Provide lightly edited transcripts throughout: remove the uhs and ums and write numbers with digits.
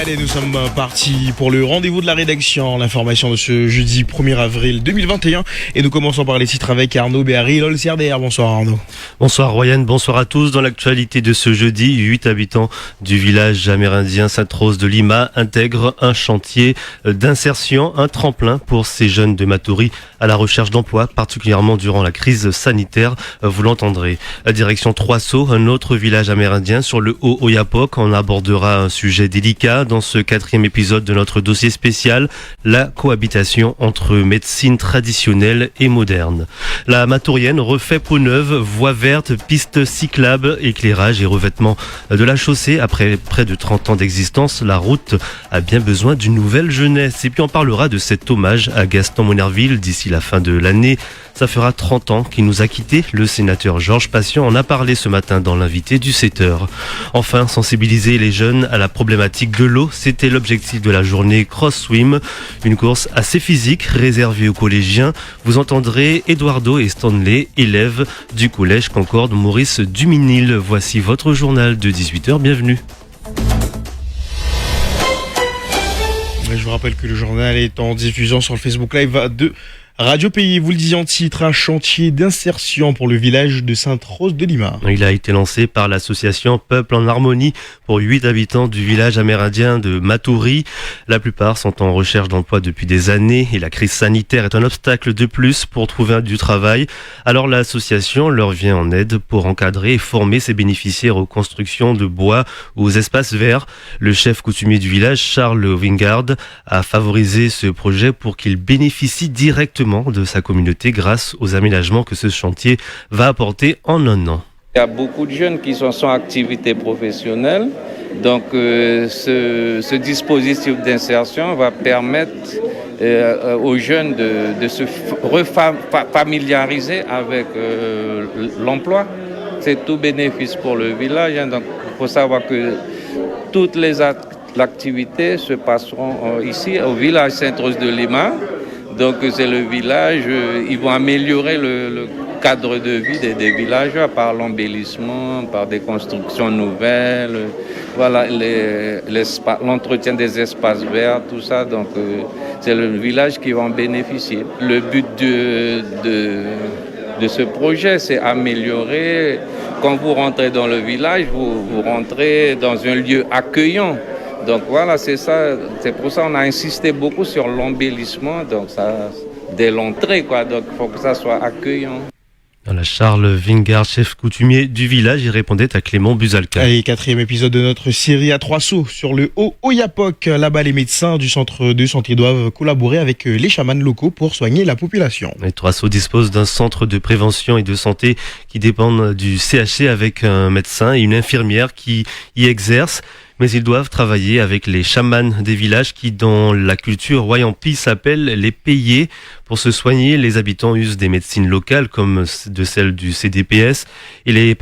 Allez, nous sommes partis pour le rendez-vous de la rédaction, l'information de ce jeudi 1er avril 2021. Et nous commençons par les titres avec Arnaud Béhari, LOL CRDR. Bonsoir Arnaud. Bonsoir Royan, bonsoir à tous. Dans l'actualité de ce jeudi, 8 habitants du village amérindien Sainte-Rose de Lima intègrent un chantier d'insertion, un tremplin pour ces jeunes de Matoury à la recherche d'emploi, particulièrement durant la crise sanitaire, vous l'entendrez. À direction Trois-Sauts, un autre village amérindien sur le Haut-Oyapok, on abordera un sujet délicat dans ce 4e épisode de notre dossier spécial, la cohabitation entre médecine traditionnelle et moderne. La Matourienne refait peau neuve, voies vertes, pistes cyclables, éclairage et revêtement de la chaussée. Après près de 30 ans d'existence, la route a bien besoin d'une nouvelle jeunesse. Et puis on parlera de cet hommage à Gaston Monnerville d'ici la fin de l'année. Ça fera 30 ans qu'il nous a quittés. Le sénateur Georges Patient en a parlé ce matin dans l'invité du 7h. Enfin, sensibiliser les jeunes à la problématique de l'eau, c'était l'objectif de la journée Cross Swim, une course assez physique réservée aux collégiens. Vous entendrez Eduardo et Stanley, élèves du collège Concorde Maurice Duminil. Voici votre journal de 18h, bienvenue. Je vous rappelle que le journal est en diffusion sur le Facebook Live de Radio Pays. Vous le disiez en titre, un chantier d'insertion pour le village de Sainte-Rose de Lima. Il a été lancé par l'association Peuple en Harmonie pour 8 habitants du village amérindien de Matoury. La plupart sont en recherche d'emploi depuis des années et la crise sanitaire est un obstacle de plus pour trouver du travail. Alors l'association leur vient en aide pour encadrer et former ses bénéficiaires aux constructions de bois ou aux espaces verts. Le chef coutumier du village, Charles Wingard, a favorisé ce projet pour qu'il bénéficie directement de sa communauté grâce aux aménagements que ce chantier va apporter en un an. Il y a beaucoup de jeunes qui sont sans activité professionnelle, donc ce dispositif d'insertion va permettre aux jeunes de se familiariser avec l'emploi. C'est tout bénéfice pour le village, donc il faut savoir que toutes les activités se passeront ici au village Sainte-Rose de Lima. Donc c'est le village, ils vont améliorer le cadre de vie des villageois par l'embellissement, par des constructions nouvelles, voilà, l'entretien des espaces verts, tout ça. Donc c'est le village qui va en bénéficier. Le but de ce projet, c'est améliorer. Quand vous rentrez dans le village, vous rentrez dans un lieu accueillant. Donc voilà, c'est ça. C'est pour ça qu'on a insisté beaucoup sur l'embellissement, donc ça, dès l'entrée, quoi. Donc il faut que ça soit accueillant. Voilà, Charles Wingard, chef coutumier du village, il répondait à Clément Buzalka. Allez, 4e épisode de notre série à Trois-Sauts sur le Haut-Oyapok. Là-bas, les médecins du centre de santé doivent collaborer avec les chamans locaux pour soigner la population. Et Trois-Sauts dispose d'un centre de prévention et de santé qui dépend du CHC avec un médecin et une infirmière qui y exercent. Mais ils doivent travailler avec les chamans des villages qui, dans la culture Wayampi, s'appellent les payés. Pour se soigner, les habitants usent des médecines locales comme de celles du CDPS et les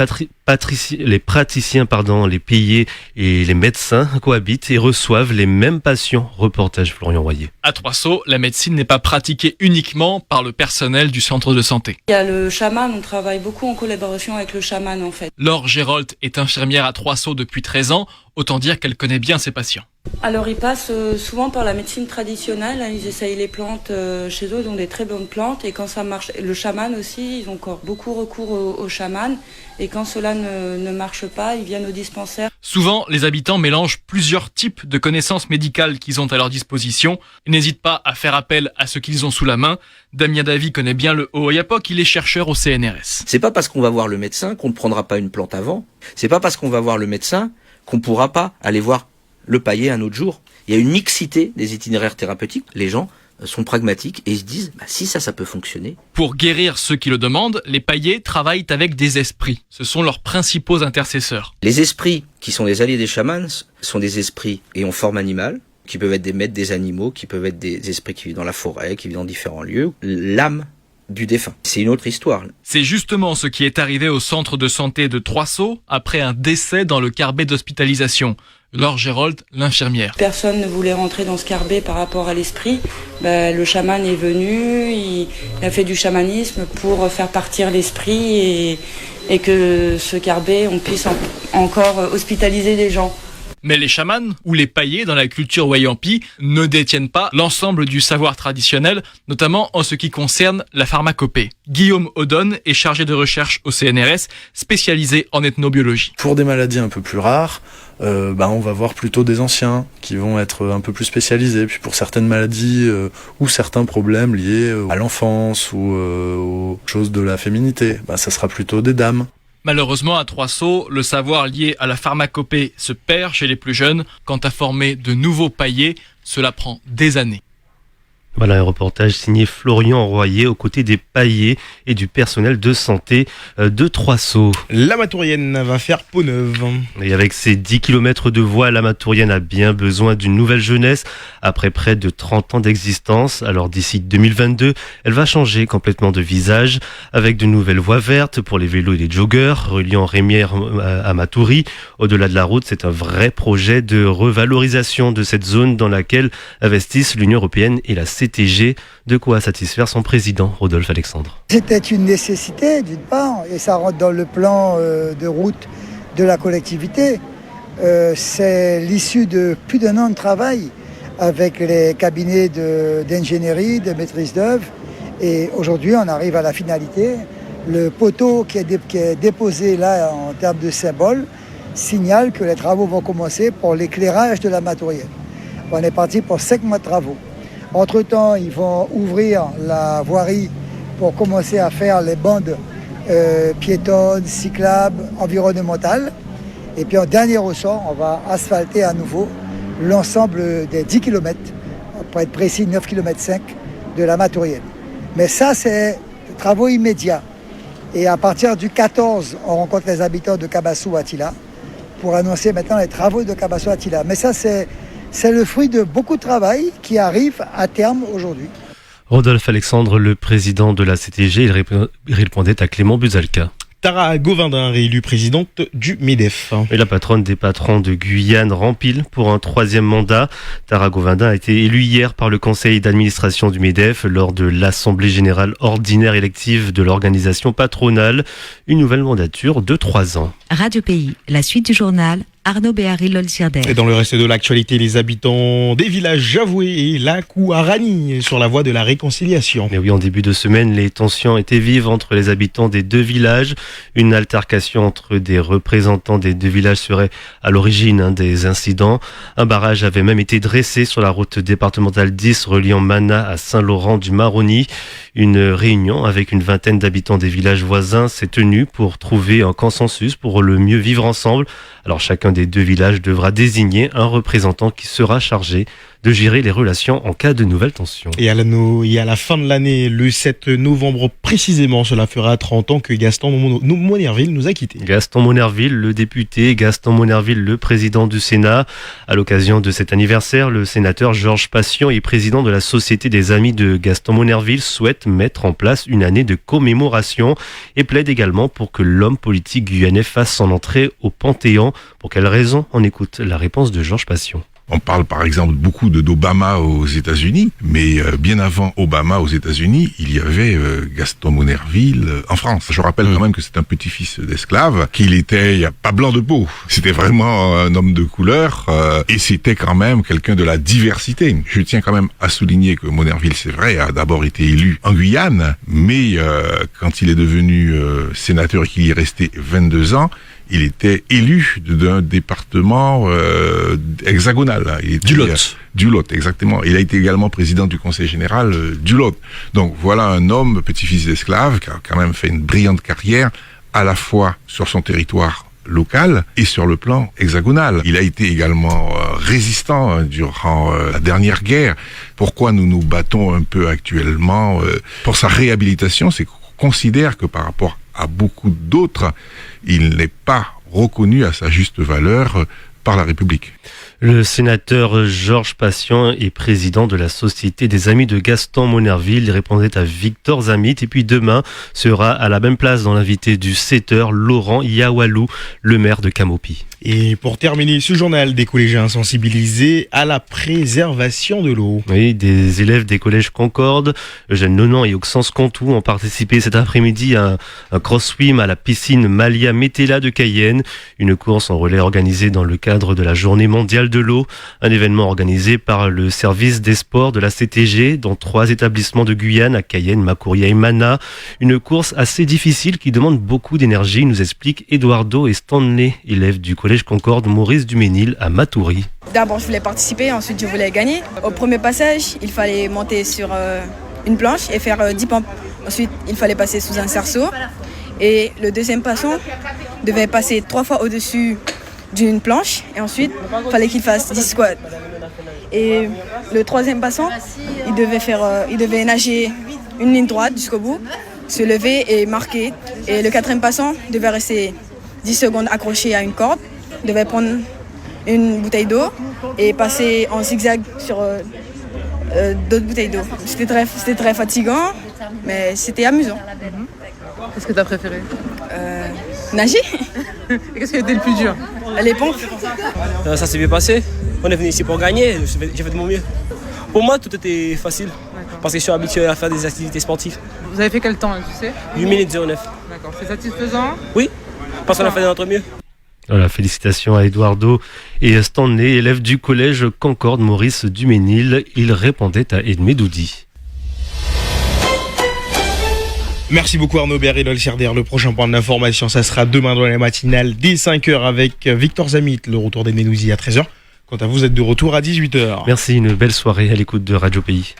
praticiens, les payés et les médecins cohabitent et reçoivent les mêmes patients. Reportage Florian Royer. À Trois-Sauts, la médecine n'est pas pratiquée uniquement par le personnel du centre de santé. Il y a le chaman, on travaille beaucoup en collaboration avec le chaman en fait. Laure Gérold est infirmière à Trois-Sauts depuis 13 ans, autant dire qu'elle connaît bien ses patients. Alors ils passent souvent par la médecine traditionnelle, ils essayent les plantes chez eux, ils ont des très bonnes plantes et quand ça marche, le chaman aussi, ils ont encore beaucoup recours au chaman et quand cela ne marche pas, ils viennent au dispensaire. Souvent, les habitants mélangent plusieurs types de connaissances médicales qu'ils ont à leur disposition et n'hésitent pas à faire appel à ce qu'ils ont sous la main. Damien Davy connaît bien le Haut-Oyapok, il est chercheur au CNRS. C'est pas parce qu'on va voir le médecin qu'on ne prendra pas une plante avant, c'est pas parce qu'on va voir le médecin qu'on pourra pas aller voir le paillé un autre jour. Il y a une mixité des itinéraires thérapeutiques. Les gens sont pragmatiques et ils se disent si ça peut fonctionner. Pour guérir ceux qui le demandent, les paillés travaillent avec des esprits. Ce sont leurs principaux intercesseurs. Les esprits qui sont des alliés des chamans sont des esprits et en forme animale, qui peuvent être des maîtres des animaux, qui peuvent être des esprits qui vivent dans la forêt, qui vivent dans différents lieux. L'âme du défunt. C'est une autre histoire. C'est justement ce qui est arrivé au centre de santé de Trois-Sauts après un décès dans le carbet d'hospitalisation. Laure Gérold, l'infirmière. Personne ne voulait rentrer dans ce carbet par rapport à l'esprit. Le chaman est venu, il a fait du chamanisme pour faire partir l'esprit et que ce carbet, on puisse encore hospitaliser les gens. Mais les chamans ou les paillés dans la culture wayampi ne détiennent pas l'ensemble du savoir traditionnel, notamment en ce qui concerne la pharmacopée. Guillaume Odon est chargé de recherche au CNRS, spécialisé en ethnobiologie. Pour des maladies un peu plus rares, on va voir plutôt des anciens qui vont être un peu plus spécialisés. Puis pour certaines maladies ou certains problèmes liés à l'enfance ou aux choses de la féminité, ça sera plutôt des dames. Malheureusement, à Trois-Sauts, le savoir lié à la pharmacopée se perd chez les plus jeunes. Quant à former de nouveaux paillés, cela prend des années. Voilà un reportage signé Florian Royer aux côtés des paillés et du personnel de santé de Trois-Sauts. La Matourienne va faire peau neuve. Et avec ses 10 km de voies, la Matourienne a bien besoin d'une nouvelle jeunesse après près de 30 ans d'existence. Alors d'ici 2022, elle va changer complètement de visage avec de nouvelles voies vertes pour les vélos et les joggeurs, reliant Rémière à Matoury. Au-delà de la route, c'est un vrai projet de revalorisation de cette zone dans laquelle investissent l'Union européenne et la CTG, de quoi satisfaire son président, Rodolphe Alexandre. C'était une nécessité d'une part, et ça rentre dans le plan de route de la collectivité. C'est l'issue de plus d'1 an de travail avec les cabinets d'ingénierie, de maîtrise d'œuvre, et aujourd'hui on arrive à la finalité. Le poteau qui est déposé là en termes de symbole signale que les travaux vont commencer pour l'éclairage de la Matourienne. On est parti pour 5 mois de travaux. Entre-temps, ils vont ouvrir la voirie pour commencer à faire les bandes piétonnes, cyclables, environnementales. Et puis en dernier ressort, on va asphalter à nouveau l'ensemble des 10 km, pour être précis 9,5 km de la Matourienne. Mais ça, c'est des travaux immédiats. Et à partir du 14, on rencontre les habitants de Kabassou-Attila pour annoncer maintenant les travaux de Kabassou-Attila. Mais ça, c'est le fruit de beaucoup de travail qui arrive à terme aujourd'hui. Rodolphe Alexandre, le président de la CTG, il répondait à Clément Buzalka. Tara Govindin, réélue présidente du MEDEF. Et la patronne des patrons de Guyane rempile pour un 3e mandat. Tara Govindin a été élue hier par le conseil d'administration du MEDEF lors de l'assemblée générale ordinaire élective de l'organisation patronale. Une nouvelle mandature de 3 ans. Radio Pays, la suite du journal. Arnaud Béhari-Lolsirder. Et dans le reste de l'actualité, les habitants des villages Javoué et Lacouarani sur la voie de la réconciliation. Et oui, en début de semaine, les tensions étaient vives entre les habitants des 2 villages. Une altercation entre des représentants des 2 villages serait à l'origine des incidents. Un barrage avait même été dressé sur la route départementale 10 reliant Mana à Saint-Laurent-du-Maroni. Une réunion avec une vingtaine d'habitants des villages voisins s'est tenue pour trouver un consensus pour le mieux vivre ensemble. Alors chacun des 2 villages devra désigner un représentant qui sera chargé de gérer les relations en cas de nouvelles tensions. Et à la fin de l'année, le 7 novembre précisément, cela fera 30 ans que Gaston Monerville nous a quittés. Gaston Monerville, le député, Gaston Monerville, le président du Sénat. À l'occasion de cet anniversaire, le sénateur Georges Passion et président de la Société des Amis de Gaston Monerville souhaite mettre en place une année de commémoration et plaide également pour que l'homme politique guyanais fasse son entrée au Panthéon. Pour quelle raison? On écoute la réponse de Georges Passion. On parle par exemple beaucoup d'Obama aux États-Unis, mais bien avant Obama aux États-Unis, il y avait Gaston Monerville en France. Je rappelle quand même que c'est un petit-fils d'esclave, qu'il était pas blanc de peau. C'était vraiment un homme de couleur et c'était quand même quelqu'un de la diversité. Je tiens quand même à souligner que Monerville, c'est vrai, a d'abord été élu en Guyane, mais quand il est devenu sénateur et qu'il y est resté 22 ans, il était élu d'un département hexagonal. Du Lot. Du Lot, exactement. Il a été également président du conseil général du Lot. Donc voilà un homme, petit-fils d'esclave, qui a quand même fait une brillante carrière, à la fois sur son territoire local et sur le plan hexagonal. Il a été également résistant durant la dernière guerre. Pourquoi nous nous battons un peu actuellement pour sa réhabilitation? C'est qu'on considère que par rapport à beaucoup d'autres, il n'est pas reconnu à sa juste valeur par la République. Le sénateur Georges Passion est président de la Société des Amis de Gaston Monerville. Il répondait à Victor Zamit. Et puis demain sera à la même place dans l'invité du 7h, Laurent Yawalou, le maire de Camopi. Et pour terminer ce journal, des collégiens sensibilisés à la préservation de l'eau. Oui, des élèves des collèges Concorde, Eugène Nonan et Auxence Contou ont participé cet après-midi à un cross-swim à la piscine Malia Metella de Cayenne. Une course en relais organisée dans le cadre de la Journée mondiale de l'eau. Un événement organisé par le service des sports de la CTG dans 3 établissements de Guyane, à Cayenne, Macouria et Mana. Une course assez difficile qui demande beaucoup d'énergie, nous explique Eduardo et Stanley, élèves du collège Concorde Maurice Duménil à Matoury. D'abord, je voulais participer, ensuite je voulais gagner. Au premier passage, il fallait monter sur une planche et faire 10 pompes. Ensuite, il fallait passer sous un cerceau. Et le deuxième passant devait passer 3 fois au-dessus d'une planche. Et ensuite, il fallait qu'il fasse 10 squats. Et le troisième passant, il devait nager une ligne droite jusqu'au bout, se lever et marquer. Et le quatrième passant devait rester 10 secondes accroché à une corde, devait prendre une bouteille d'eau et passer en zigzag sur d'autres bouteilles d'eau. C'était très fatigant, mais c'était amusant. Qu'est-ce que tu as préféré? Nager. Et qu'est-ce qui a été le plus dur? Les pompes. Ça s'est bien passé. On est venu ici pour gagner, j'ai fait de mon mieux. Pour moi, tout était facile, parce que je suis habitué à faire des activités sportives. Vous avez fait quel temps, tu sais? 8 minutes 09. D'accord, c'est satisfaisant? Oui, parce qu'on a fait de notre mieux. Voilà, félicitations à Eduardo et Stanley, élèves du collège Concorde Maurice Duménil. Ils répondaient à Edmé Doudi. Merci beaucoup Arnaud Berry, l'Olciarder. Le prochain point d'information, ça sera demain dans la matinale dès 5h avec Victor Zamit, le retour des Ménouzi à 13h. Quant à vous, êtes de retour à 18h. Merci, une belle soirée à l'écoute de Radio Pays.